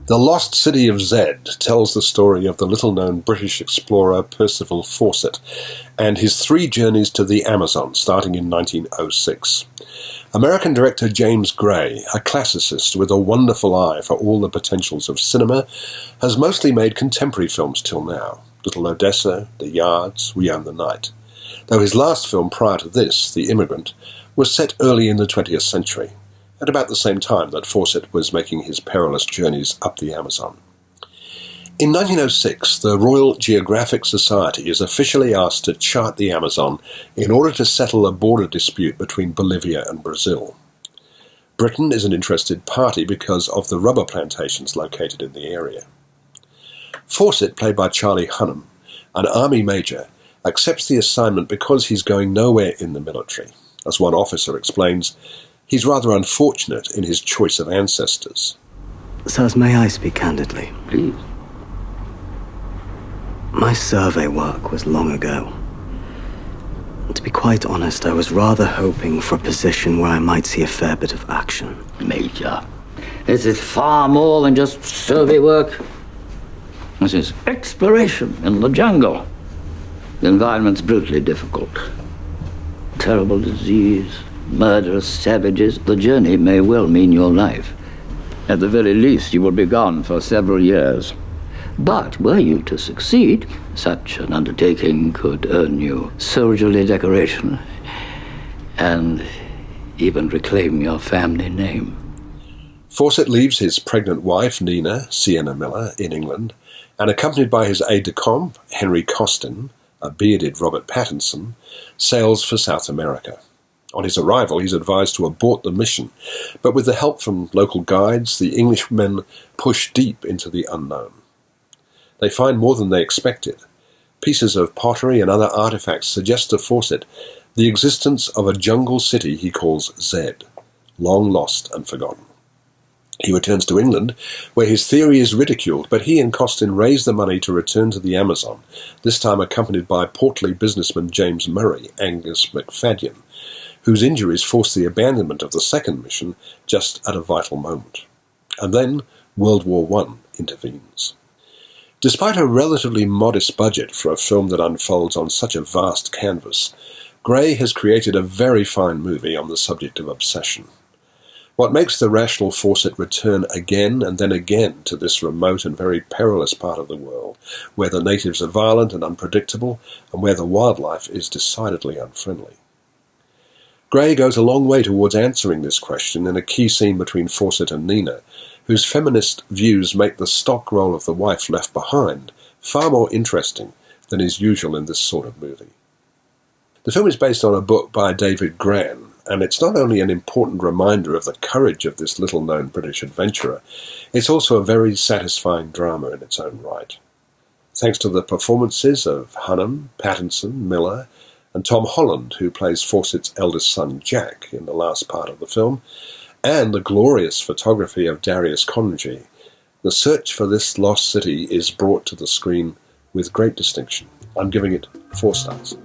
The Lost City of Zed tells the story of the little-known British explorer Percival Fawcett and his 3 journeys to the Amazon, starting in 1906. American director James Gray, a classicist with a wonderful eye for all the potentials of cinema, has mostly made contemporary films till now. Little Odessa, The Yards, We Own the Night. Though his last film prior to this, The Immigrant, was set early in the 20th century, at about the same time that Fawcett was making his perilous journeys up the Amazon. In 1906, the Royal Geographic Society is officially asked to chart the Amazon in order to settle a border dispute between Bolivia and Brazil. Britain is an interested party because of the rubber plantations located in the area. Fawcett, played by Charlie Hunnam, an army major, accepts the assignment because he's going nowhere in the military. As one officer explains, he's rather unfortunate in his choice of ancestors. Sirs, may I speak candidly? Please. My survey work was long ago. To be quite honest, I was rather hoping for a position where I might see a fair bit of action. Major, this is far more than just survey work. This is exploration in the jungle. The environment's brutally difficult. Terrible disease, murderous savages. The journey may well mean your life. At the very least, you will be gone for several years. But were you to succeed, such an undertaking could earn you soldierly decoration and even reclaim your family name. Fawcett leaves his pregnant wife, Nina, Sienna Miller, in England, and accompanied by his aide-de-camp, Henry Costin, a bearded Robert Pattinson, sails for South America. On his arrival, he's advised to abort the mission, but with the help from local guides, the Englishmen push deep into the unknown. They find more than they expected. Pieces of pottery and other artifacts suggest to Fawcett the existence of a jungle city he calls Zed, long lost and forgotten. He returns to England, where his theory is ridiculed, but he and Costin raise the money to return to the Amazon, this time accompanied by portly businessman James Murray, Angus MacFadyen, whose injuries force the abandonment of the second mission just at a vital moment. And then World War I intervenes. Despite a relatively modest budget for a film that unfolds on such a vast canvas, Gray has created a very fine movie on the subject of obsession. What makes the rational Fawcett return again and then again to this remote and very perilous part of the world, where the natives are violent and unpredictable, and where the wildlife is decidedly unfriendly? Gray goes a long way towards answering this question in a key scene between Fawcett and Nina, whose feminist views make the stock role of the wife left behind far more interesting than is usual in this sort of movie. The film is based on a book by David Gran, and it's not only an important reminder of the courage of this little-known British adventurer, it's also a very satisfying drama in its own right. Thanks to the performances of Hunnam, Pattinson, Miller, and Tom Holland, who plays Fawcett's eldest son Jack in the last part of the film, and the glorious photography of Darius Conji, the search for this lost city is brought to the screen with great distinction. I'm giving it 4 stars.